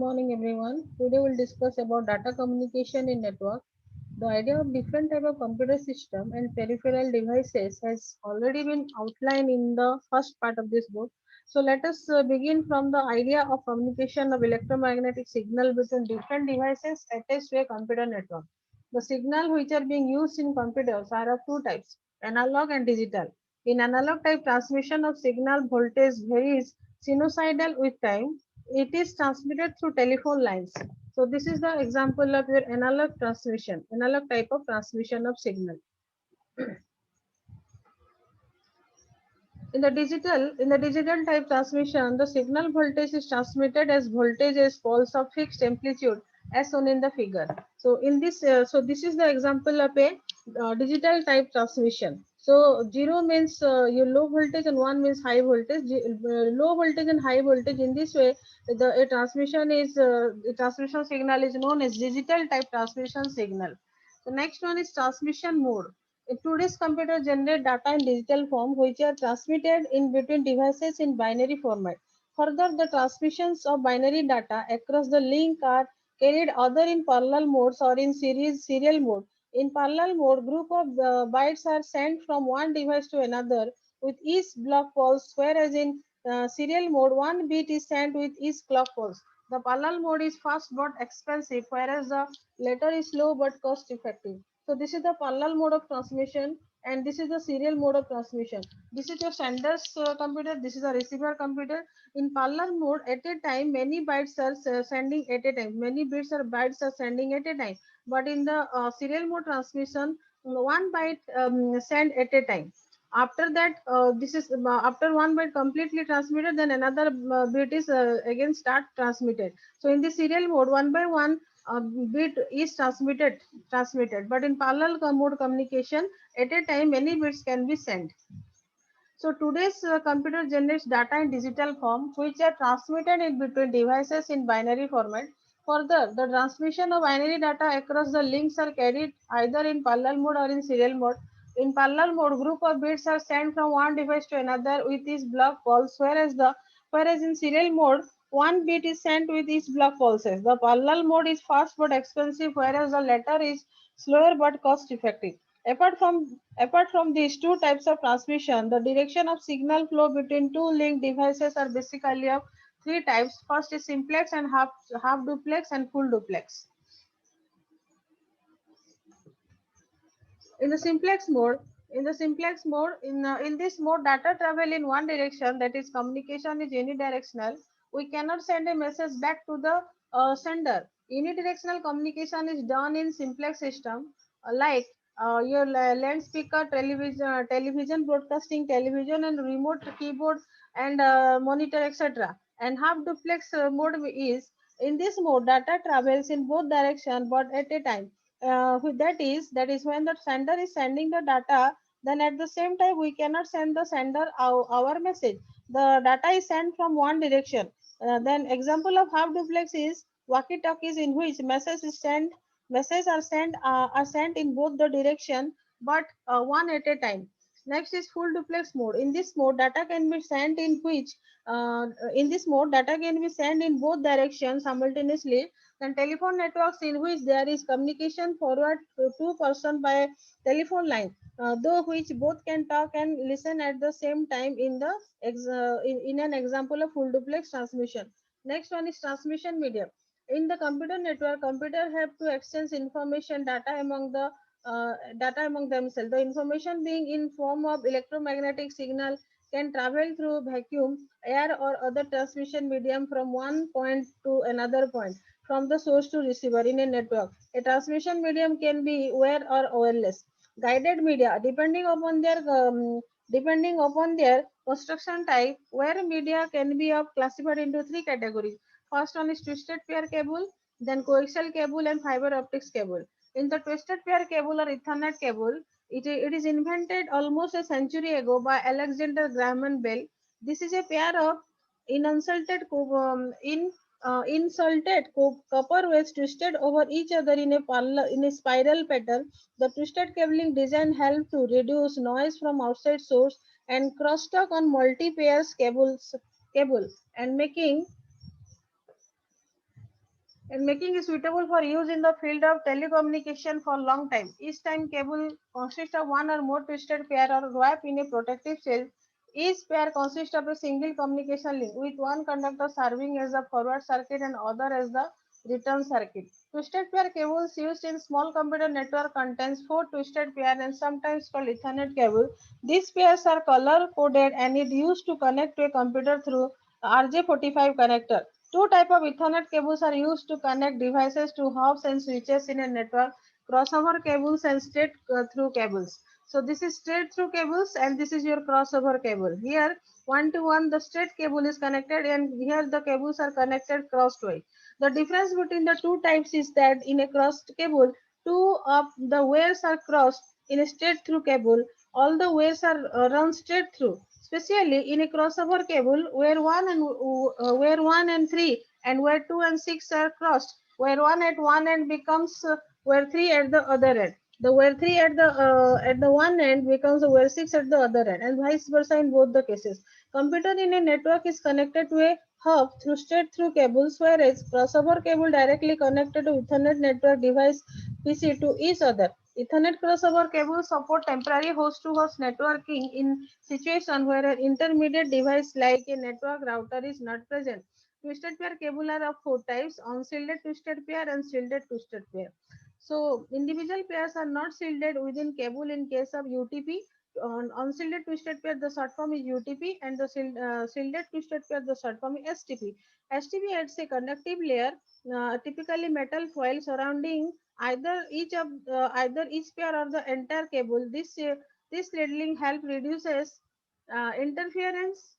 morning everyone. Today we'll discuss about data communication in network. The idea of different type of computer system and peripheral devices has already been outlined in the first part of this book. So let us begin from the idea of communication of electromagnetic signal between different devices attached to a computer network. The signal which are being used in computers are of two types, analog and digital. In analog type transmission of signal voltage varies sinusoidal with time. It is transmitted through telephone lines. So this is the example of your analog transmission, analog type of transmission of signal. In the digital type transmission, the signal voltage is transmitted as voltage as pulse of fixed amplitude as shown in the figure. So this is the example of a digital type transmission. So zero means your low voltage and one means high voltage. Low voltage and high voltage. In this way, the transmission signal is known as digital type transmission signal. The next one is transmission mode. Today's computer generate data in digital form which are transmitted in between devices in binary format. Further, the transmissions of binary data across the link are carried either in parallel modes or in serial mode. In parallel mode, group of bytes are sent from one device to another with each block pulse, whereas in serial mode, one bit is sent with each clock pulse. The parallel mode is fast but expensive, whereas the latter is slow but cost effective. So this is the parallel mode of transmission and this is the serial mode of transmission. This is your sender's computer, this is a receiver computer. In parallel mode, at a time, many bytes are sending at a time. Many bytes are sending at a time. But in the serial mode transmission, one byte send at a time. After that, after one byte completely transmitted, then another bit is again start transmitted. So in the serial mode, one by one bit is transmitted. But in parallel mode communication, at a time many bits can be sent. So today's computer generates data in digital form, which are transmitted in between devices in binary format. Further, the transmission of binary data across the links are carried either in parallel mode or in serial mode. In parallel mode, group of bits are sent from one device to another with each block pulse, whereas in serial mode, one bit is sent with each block pulses. The parallel mode is fast but expensive, whereas the latter is slower but cost effective. Apart from these two types of transmission, the direction of signal flow between two linked devices are basically of three types. First is simplex and half duplex and full duplex. In the simplex mode, in this mode, data travel in one direction. That is, communication is unidirectional. We cannot send a message back to the sender. Unidirectional communication is done in simplex system, like your land speaker, television broadcasting, television and remote keyboard and monitor, etc. And half duplex mode is, in this mode, data travels in both direction but at a time. That is when the sender is sending the data, then at the same time we cannot send the sender our message. The data is sent from one direction. Then example of half duplex is walkie talkies, in which messages are sent in both the direction but one at a time. Next is full duplex mode. In this mode data can be sent in both directions simultaneously. Then telephone networks, in which there is communication forward to two person by telephone line, though which both can talk and listen at the same time in an example of full duplex transmission. Next one is transmission medium. In the computer network, computer have to exchange information data among themselves. The information being in form of electromagnetic signal can travel through vacuum, air or other transmission medium from one point to another point, from the source to receiver in a network. A transmission medium can be wire or wireless. Guided media, depending upon their construction type, wire media can be classified into three categories. First one is twisted pair cable, then coaxial cable and fiber optics cable. In the twisted pair cable or Ethernet cable, it is invented almost a century ago by Alexander Graham Bell. This is a pair of insulted copper wires twisted over each other in a spiral pattern. The twisted cabling design helped to reduce noise from outside source and crosstalk on multi pairs cable and making and making it suitable for use in the field of telecommunication for long time. Each time cable consists of one or more twisted pair or wrap in a protective shell. Each pair consists of a single communication link with one conductor serving as the forward circuit and other as the return circuit. Twisted pair cables used in small computer network contains four twisted pair and sometimes called Ethernet cable. These pairs are color coded and it used to connect to a computer through RJ45 connector. Two types of Ethernet cables are used to connect devices to hubs and switches in a network: crossover cables and straight through cables. So this is straight through cables and this is your crossover cable. Here one to one the straight cable is connected and here the cables are connected crosswise. The difference between the two types is that in a crossed cable, two of the wires are crossed. In a straight through cable, all the wires are run straight through. Especially in a crossover cable, where one and three and where two and six are crossed, where one at one end becomes where three at the other end. The where three at the one end becomes a where six at the other end, and vice versa in both the cases. Computer in a network is connected to a hub through straight through cables, whereas crossover cable directly connected to Ethernet network device PC to each other. Ethernet crossover cables support temporary host-to-host networking in situation where an intermediate device like a network router is not present. Twisted pair cable are of four types: unshielded twisted pair and shielded twisted pair. So individual pairs are not shielded within cable in case of UTP. On unshielded twisted pair, the short form is UTP, and the shielded twisted pair, the short form is STP. STP adds a conductive layer, typically metal foil, surrounding either each pair or the entire cable. This ladling help reduces interference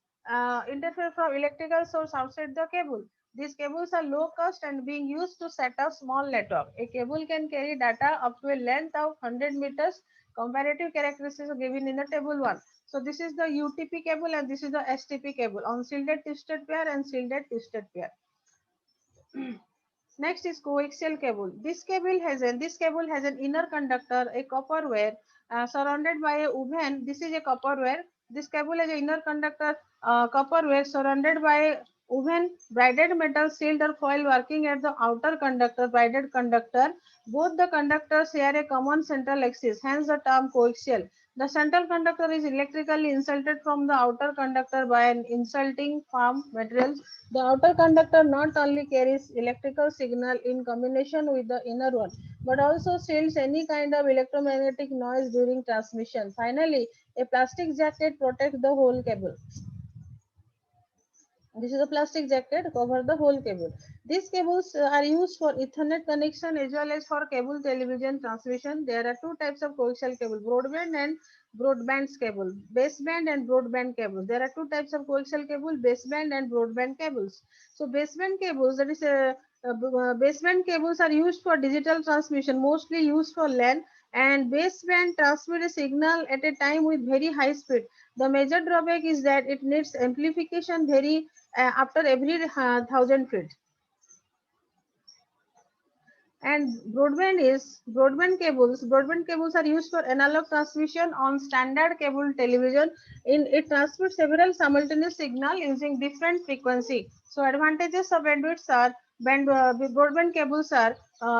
interfere from electrical source outside the cable. These cables are low cost and being used to set up small network. A cable can carry data up to a length of 100 meters. Comparative characteristics are given in the table 1. So this is the UTP cable and this is the STP cable, unshielded twisted pair and shielded twisted pair. Next is coaxial cable. This cable has an inner conductor, a copper wire surrounded by a woven. This is a copper wire. This cable has an inner conductor, copper wire surrounded by a woven braided metal shield or foil working at the outer conductor, braided conductor. Both the conductors share a common central axis, hence the term coaxial. The central conductor is electrically insulated from the outer conductor by an insulating film material. The outer conductor not only carries electrical signal in combination with the inner one, but also shields any kind of electromagnetic noise during transmission. Finally, a plastic jacket protects the whole cable. This is a plastic jacket cover the whole cable. These cables are used for Ethernet connection as well as for cable television transmission. There are two types of coaxial cable: broadband and broadband cable, baseband and broadband cables. There are two types of coaxial cable: baseband and broadband cables. So baseband cables, that is baseband cables are used for digital transmission, mostly used for LAN, and baseband transmit a signal at a time with very high speed. The major drawback is that it needs amplification very after every 1,000 feet. And broadband cables are used for analog transmission on standard cable television. In it transmits several simultaneous signal using different frequency. So advantages of bandwidths are broadband cables are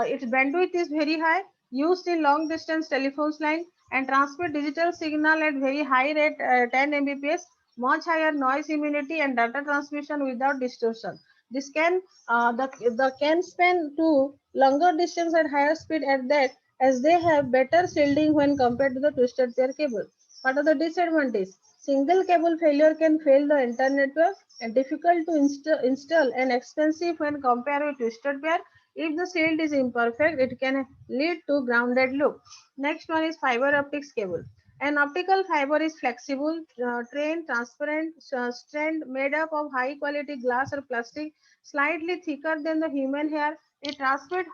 its bandwidth is very high, used in long distance telephones line, and transmit digital signal at very high rate, 10 Mbps, much higher noise immunity and data transmission without distortion. This can the can span to longer distance at higher speed at that, as they have better shielding when compared to the twisted pair cable. What are the disadvantages? Single cable failure can fail the entire network and difficult to install and expensive when compared with twisted pair. If the shield is imperfect, it can lead to grounded loop. Next one is fiber optics cable. An optical fiber is flexible, transparent strand made up of high quality glass or plastic, slightly thicker than the human hair. It transmits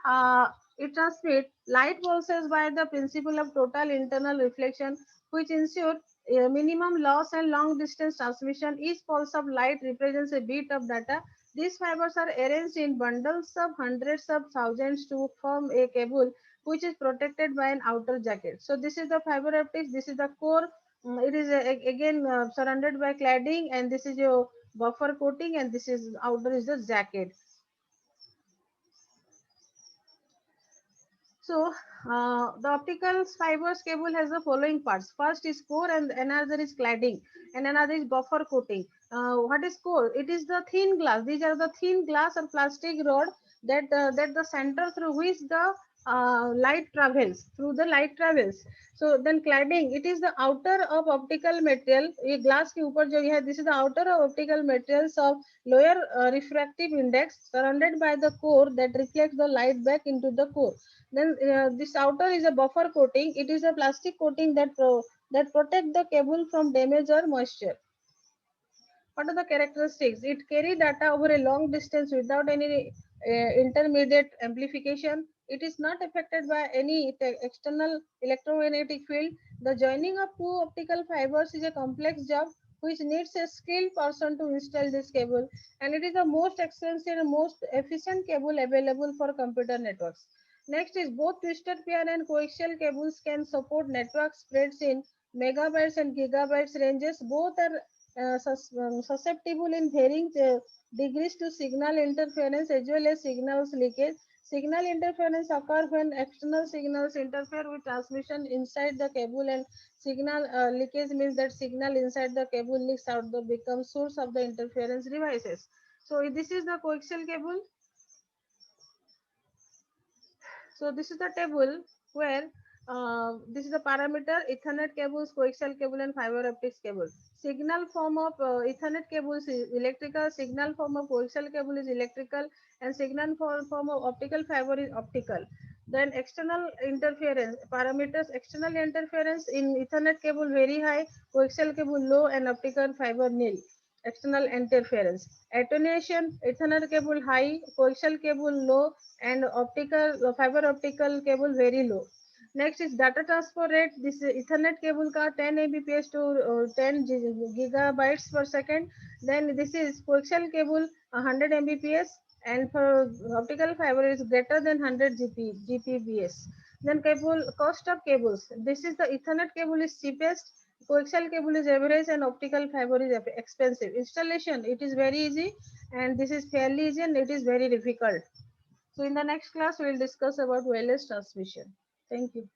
light pulses by the principle of total internal reflection, which ensure minimum loss and long distance transmission. Each pulse of light represents a bit of data. These fibers are arranged in bundles of hundreds of thousands to form a cable, which is protected by an outer jacket. So this is the fiber optics. This is the core. It is again surrounded by cladding, and this is your buffer coating, and this is outer is the jacket. So the optical fibers cable has the following parts. First is core and another is cladding and another is buffer coating. What is core? It is the thin glass. These are the thin glass or plastic rod that the center through which the light travels, through the light travels. So then cladding, it is the outer of optical material. ये glass के ऊपर जो है, this is the outer of optical materials of lower refractive index surrounded by the core that reflects the light back into the core. Then this outer is a buffer coating. It is a plastic coating that protect the cable from damage or moisture. What are the characteristics? It carry data over a long distance without any intermediate amplification. It is not affected by any external electromagnetic field. The joining of two optical fibers is a complex job which needs a skilled person to install this cable, and it is the most expensive and most efficient cable available for computer networks. Next is both twisted pair and coaxial cables can support network spreads in megabytes and gigabytes ranges. Both are susceptible in varying degrees to signal interference as well as signals leakage. Signal interference occurs when external signals interfere with transmission inside the cable, and signal leakage means that signal inside the cable leaks out the becomes source of the interference devices. So this is the coaxial cable. So this is the table where this is the parameter Ethernet cables, coaxial cable, and fiber optics cable. Signal form of Ethernet cables is electrical, signal form of coaxial cable is electrical, and signal form of optical fiber is optical. Then external interference parameters, external interference in Ethernet cable very high, coaxial cable low, and optical fiber nil. External interference. Attenuation, Ethernet cable high, coaxial cable low, and optical fiber optical cable very low. Next is data transfer rate. This Ethernet cable ka 10 Mbps to 10 gigabytes per second. Then this is coaxial cable 100 Mbps, and for optical fiber is greater than 100 Gbps. Then cable cost of cables. This is the Ethernet cable is cheapest, coaxial cable is average, and optical fiber is expensive. Installation, it is very easy, and this is fairly easy, and it is very difficult. So in the next class, we will discuss about wireless transmission. Thank you.